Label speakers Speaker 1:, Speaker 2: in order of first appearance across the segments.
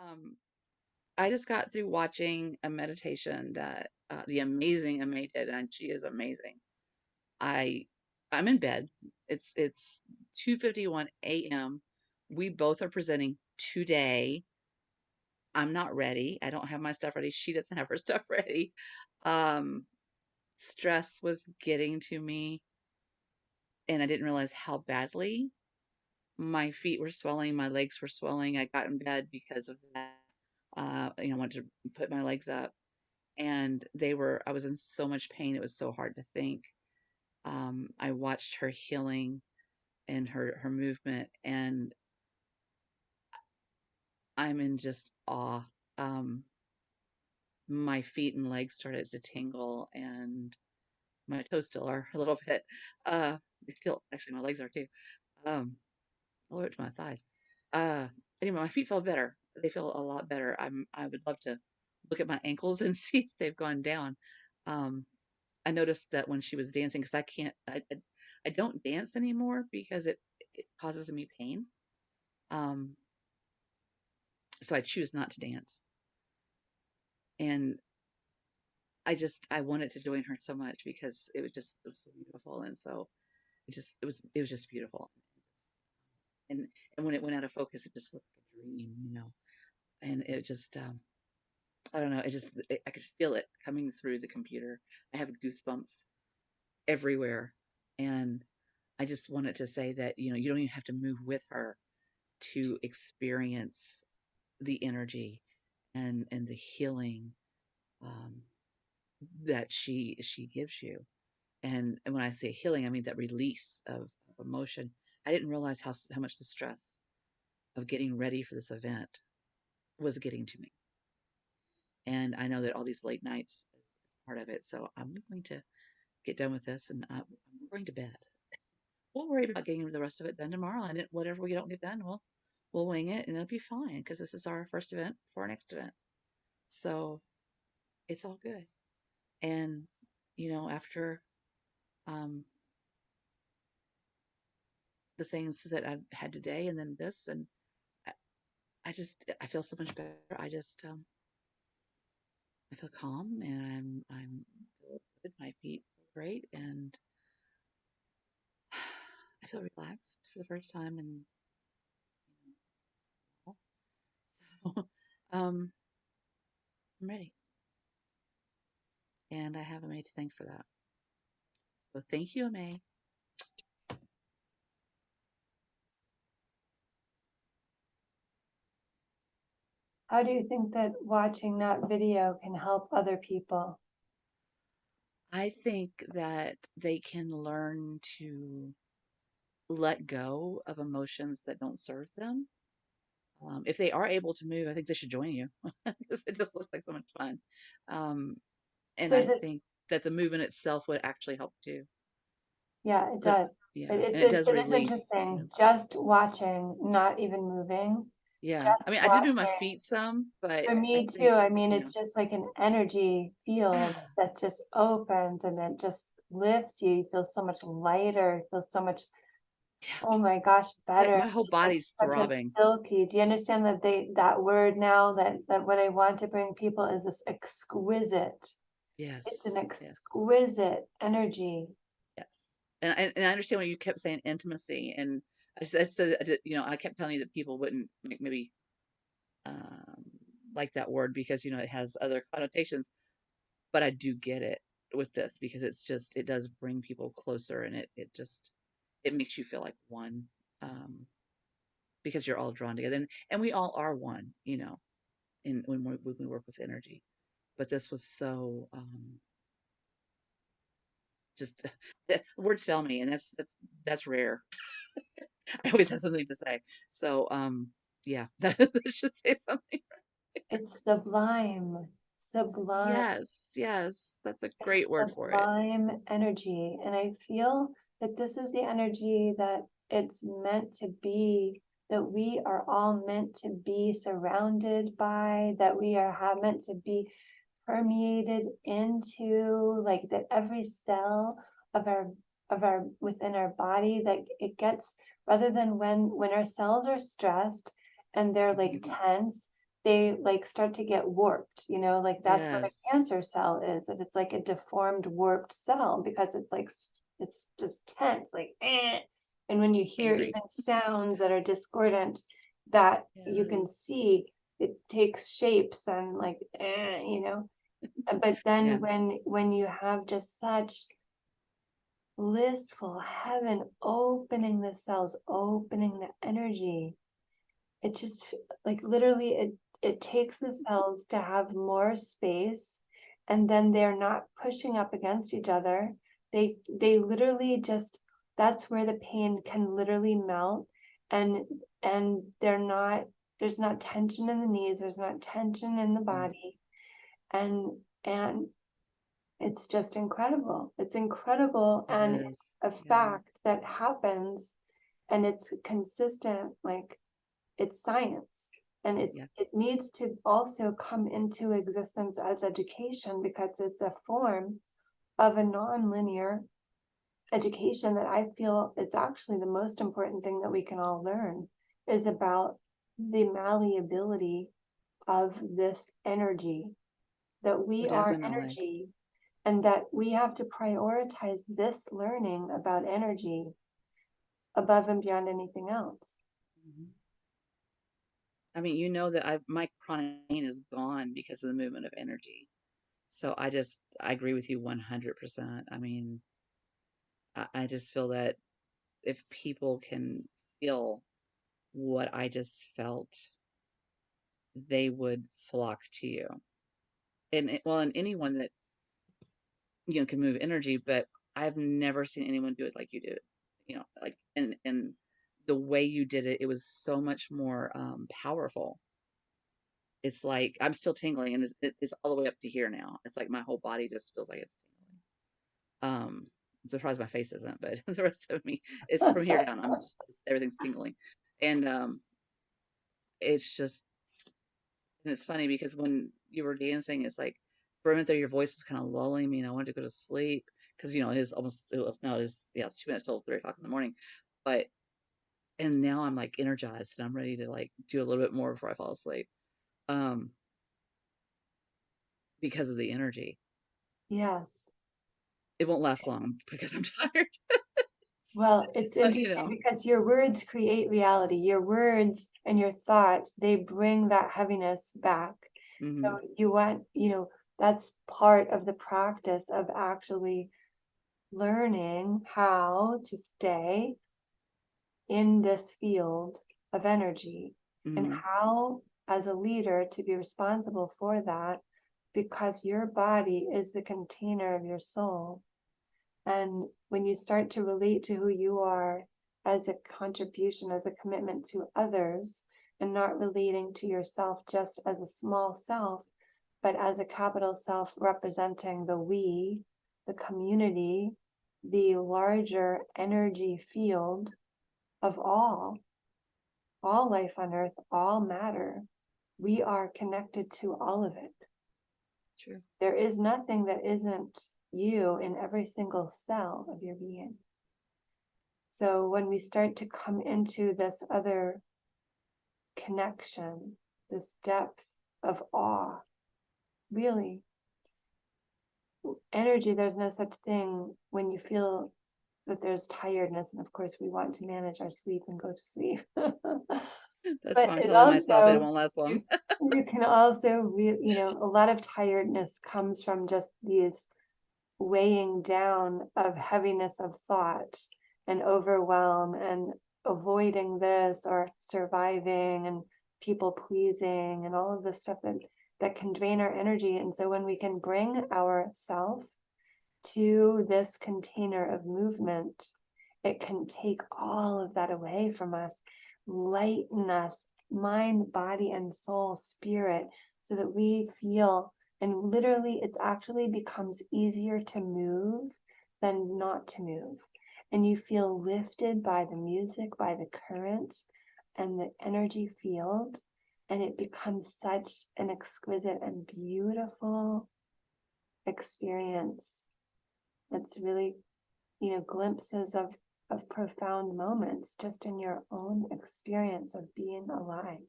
Speaker 1: Um, I just got through watching a meditation that the amazing Aimee did, and she is amazing. I I'm in bed. It's 2:51 a.m. We both are presenting today. I'm not ready. I don't have my stuff ready. She doesn't have her stuff ready. Um, Stress was getting to me, and I didn't realize how badly. My feet were swelling, my legs were swelling. I got in bed because of that. I wanted to put my legs up, and I was in so much pain. It was so hard to think. I watched her healing and her movement, and I'm in just awe. Um, my feet and legs started to tingle, and my toes still are a little bit. They still, actually, my legs are too. Um, all the way up to my thighs. Uh, anyway, my feet feel better. They feel a lot better. I would love to look at my ankles and see if they've gone down. Um, I noticed that when she was dancing, because I don't dance anymore because it causes me pain. Um, so I choose not to dance. And I wanted to join her so much because it was so beautiful. And so it was just beautiful. And and when it went out of focus, it just looked like a dream. And it just I don't know, I could feel it coming through the computer. I have goosebumps everywhere. And I just wanted to say that, you don't even have to move with her to experience the energy and the healing um, that she gives you. And when I say healing, I mean that release of emotion. I didn't realize how much the stress of getting ready for this event was getting to me. And I know that all these late nights is part of it. So I'm going to get done with this, and I'm going to bed. We'll worry about getting the rest of it done tomorrow, and whatever we don't get done, we'll wing it, and it'll be fine because this is our first event for our next event. So it's all good. And after um, the things that I've had today, and then this, and I, I feel so much better. I feel calm, and I'm good. My feet feel great, and I feel relaxed for the first time in a while. So um, I'm ready, and I have Aimee to thank for that. So thank you, Aimee.
Speaker 2: How do you think that watching that video can help other people?
Speaker 1: I think that they can learn to let go of emotions that don't serve them. If they are able to move, I think they should join you because it just looks like so much fun. Um, and
Speaker 2: So
Speaker 1: I
Speaker 2: that,
Speaker 1: think that the movement itself would actually help too.
Speaker 2: yeah, it
Speaker 1: But
Speaker 2: does.
Speaker 1: yeah,
Speaker 2: It,
Speaker 1: and
Speaker 2: it,
Speaker 1: it
Speaker 2: it,
Speaker 1: does
Speaker 2: it is
Speaker 1: release.
Speaker 2: interesting. Just watching, not even moving,
Speaker 1: Yeah. I
Speaker 2: just
Speaker 1: mean, I did move my
Speaker 2: watching.
Speaker 1: feet some, but
Speaker 2: For
Speaker 1: I
Speaker 2: me too.
Speaker 1: think,
Speaker 2: I mean, it's just like an energy field that just opens and it just lifts you. You feel so much lighter. You feel so much,
Speaker 1: yeah,
Speaker 2: oh my gosh,
Speaker 1: like
Speaker 2: better.
Speaker 1: my
Speaker 2: It's
Speaker 1: whole
Speaker 2: just like
Speaker 1: body's
Speaker 2: such a
Speaker 1: throbbing.
Speaker 2: silky. Do you understand that that word now that what I want to bring people is this exquisite. It's an
Speaker 1: Yes. Yes.
Speaker 2: exquisite energy.
Speaker 1: Yes. And I understand when you kept saying intimacy, and I said, I kept telling you that people wouldn't maybe um, like that word because it has other connotations, but I do get it with this because it does bring people closer, and it makes you feel like one, um, because you're all drawn together, and we all are one, in when we work with energy. But this was so just words fail me, and that's rare. I always have something to say. So, yeah, that should say something.
Speaker 2: It's sublime, sublime.
Speaker 1: Yes, yes, that's a
Speaker 2: It's
Speaker 1: great word for it.
Speaker 2: sublime energy. And I feel that this is the energy that it's meant to be, that we are all meant to be surrounded by, that we are meant to be permeated into, like that every cell of our within our body, that it gets, rather than when our cells are stressed and they're like
Speaker 1: Mhm.
Speaker 2: tense, they like start to get warped, like that's what a
Speaker 1: Yes.
Speaker 2: cancer cell is. And it's like a deformed, warped cell because it's like, it's just tense, like, eh. And when you hear
Speaker 1: Angry.
Speaker 2: even sounds that are discordant, that you
Speaker 1: Yeah.
Speaker 2: can see it takes shapes and like, But then
Speaker 1: Yeah.
Speaker 2: when you have just such blissful heaven opening the cells, opening the energy, it just like literally it takes the cells to have more space, and then they're not pushing up against each other. They literally just, that's where the pain can literally melt, and they're not, there's not tension in the knees, there's not tension in the
Speaker 1: Mm.
Speaker 2: body, and and it's just incredible. It's incredible,
Speaker 1: It
Speaker 2: and
Speaker 1: is.
Speaker 2: a
Speaker 1: Yeah.
Speaker 2: fact that happens, and it's consistent, like it's science, and
Speaker 1: Yeah.
Speaker 2: it needs to also come into existence as education because it's a form of a non-linear education that I feel it's actually the most important thing that we can all learn is about the malleability of this energy, that
Speaker 1: Oh,
Speaker 2: we are
Speaker 1: definitely.
Speaker 2: energy, and that we have to prioritize this learning about energy above and beyond anything else.
Speaker 1: Mhm. I mean, you know that my chronic pain is gone because of the movement of energy. So I agree with you 100%. I mean, I just feel that if people can feel what I just felt, they would flock to you. And anyone that, can move energy, but I've never seen anyone do it like you do it. Like, and the way you did it, it was so much more powerful. It's like I'm still tingling, and it's all the way up to here now. It's like my whole body just feels like it's tingling. I'm surprised my face isn't, but the rest of me, it's from here down. Everything's tingling, and it's just, and it's funny because when you were dancing, it's like for a minute there, your voice was kind of lulling me, and I wanted to go to sleep because it is almost, it was, no, it is, yeah, it's 2 minutes till 3 o'clock in the morning, but and now I'm like energized and I'm ready to like do a little bit more before I fall asleep, um, because of the energy.
Speaker 2: Yes.
Speaker 1: It won't last long because I'm tired.
Speaker 2: Well, it's
Speaker 1: So,
Speaker 2: interesting because your words create reality. Your words and your thoughts, they bring that heaviness back. So
Speaker 1: mhm,
Speaker 2: you want, that's part of the practice of actually learning how to stay in this field of energy, and
Speaker 1: mhm,
Speaker 2: how, as a leader, to be responsible for that because your body is the container of your soul. And when you start to relate to who you are as a contribution, as a commitment to others, and not relating to yourself just as a small self, but as a capital self representing the we, the community, the larger energy field of all life on earth, all matter, we are connected to all of it.
Speaker 1: true.
Speaker 2: There is nothing that isn't you in every single cell of your being. So when we start to come into this other connection, this depth of awe, really, energy, there's no such thing when you feel that there's tiredness. And of course, we want to manage our sleep and go to sleep.
Speaker 1: That's
Speaker 2: But
Speaker 1: why I'm
Speaker 2: it
Speaker 1: telling myself it
Speaker 2: also,
Speaker 1: won't last long.
Speaker 2: you, you can also, a lot of tiredness comes from just these weighing down of heaviness of thought and overwhelm and avoiding this or surviving and people pleasing and all of this stuff that can drain our energy. And so when we can bring ourself to this container of movement, it can take all of that away from us, lighten us, mind, body, and soul, spirit, so that we feel, and literally, it's actually becomes easier to move than not to move. And you feel lifted by the music, by the current, and the energy field. And it becomes such an exquisite and beautiful experience. It's really, glimpses of profound moments just in your own experience of being alive.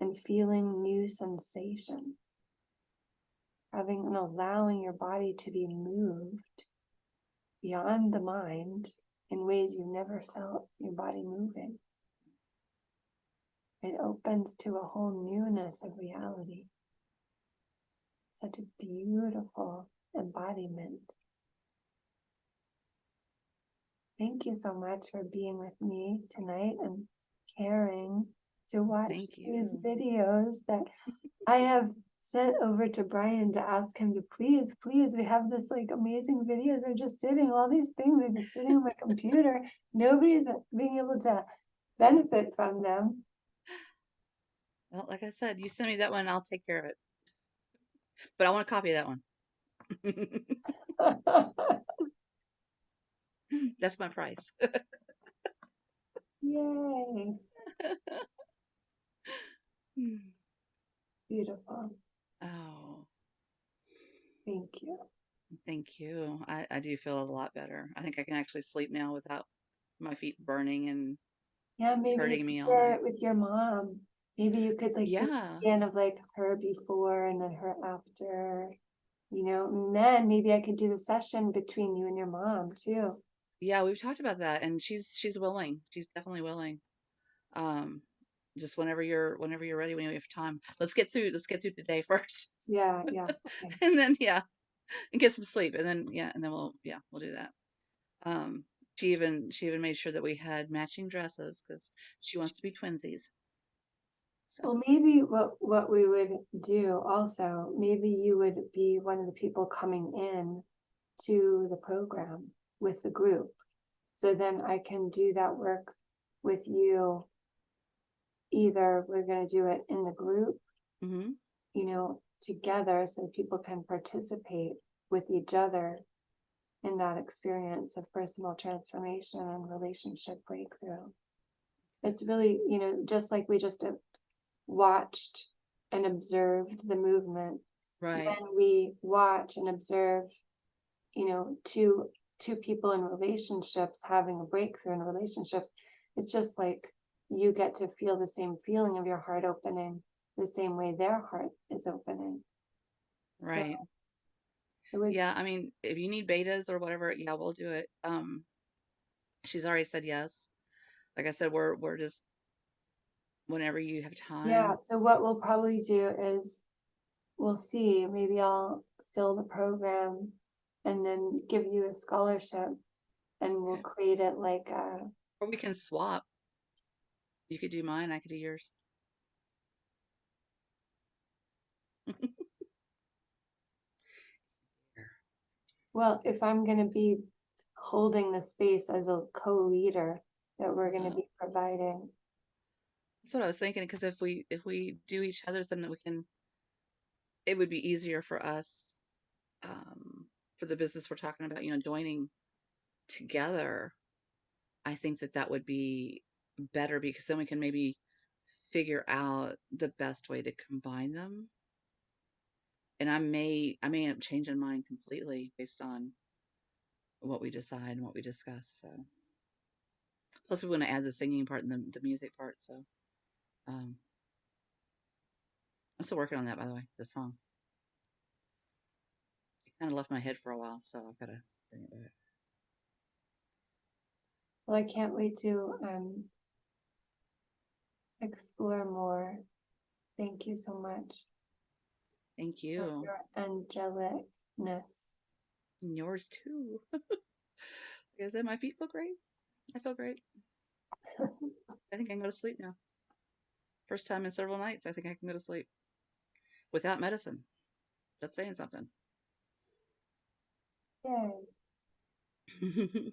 Speaker 2: and feeling new sensation, having and allowing your body to be moved beyond the mind in ways you never felt your body moving. It opens to a whole newness of reality. Such a beautiful embodiment. Thank you so much for being with me tonight and caring to watch
Speaker 1: Thank
Speaker 2: these
Speaker 1: you.
Speaker 2: videos that I have sent over to Brian to ask him to please, please, we have this like amazing videos. They're just sitting, all these things are just sitting on my computer. Nobody's being able to benefit from them.
Speaker 1: Well, like I said, you send me that one, I'll take care of it. But I want a copy of that one. That's my price.
Speaker 2: Yay. Beautiful.
Speaker 1: Oh,
Speaker 2: Thank you.
Speaker 1: thank you. I do feel a lot better. I think I can actually sleep now without my feet burning and
Speaker 2: Yeah, maybe you
Speaker 1: hurting
Speaker 2: could
Speaker 1: me all
Speaker 2: share
Speaker 1: night.
Speaker 2: it with your mom. Maybe you could like do a
Speaker 1: Yeah.
Speaker 2: scan of like her before and then her after, and then maybe I could do the session between you and your mom too.
Speaker 1: Yeah, we've talked about that and she's willing. She's definitely willing. Um, just whenever you're ready, when you have time. Let's get through today first.
Speaker 2: Yeah, yeah. Okay.
Speaker 1: And then yeah, and get some sleep. And then yeah, and then we'll do that. Um, she even made sure that we had matching dresses because she wants to be twinsies. So,
Speaker 2: Well, maybe what we would do also, maybe you would be one of the people coming in to the program with the group. So then I can do that work with you. Either we're going to do it in the group,
Speaker 1: hmm
Speaker 2: together so people can participate with each other in that experience of personal transformation and relationship breakthrough. It's really, just like we just watched and observed the movement,
Speaker 1: right,
Speaker 2: when we watch and observe, two people in relationships having a breakthrough in relationships, it's just like you get to feel the same feeling of your heart opening the same way their heart is opening. So
Speaker 1: right.
Speaker 2: it would,
Speaker 1: Yeah, I mean, if you need betas or whatever, yeah, we'll do it. She's already said yes. Like I said, we're just whenever you have
Speaker 2: yeah.
Speaker 1: time.
Speaker 2: So what we'll probably do is we'll see. Maybe I'll fill the program and then give you a scholarship and we'll
Speaker 1: Okay.
Speaker 2: create it like a,
Speaker 1: Or we can swap. You could do mine, I could do yours.
Speaker 2: well, if I'm going to be holding the space as a co-leader that we're going to
Speaker 1: Uh-huh.
Speaker 2: be providing.
Speaker 1: That's what I was thinking, because if we do each other's, then it would be easier for us, for the business we're talking about, joining together. I think that would be better because then we can maybe figure out the best way to combine them. And I may end up changing mine completely based on what we decide and what we discuss. So plus we want to add the singing part and the music part. So um, I'm still working on that, by the way. The song it kind of left my head for a while, so I've got to bring it back.
Speaker 2: Well, I can't wait to explore more. Thank you so much
Speaker 1: Thank
Speaker 2: for
Speaker 1: you.
Speaker 2: your angelicness.
Speaker 1: And yours too. Like I said, my feet feel great. I feel great. I think I can go to sleep now. First time in several nights, I think I can go to sleep without medicine. That's saying something.
Speaker 2: Yay.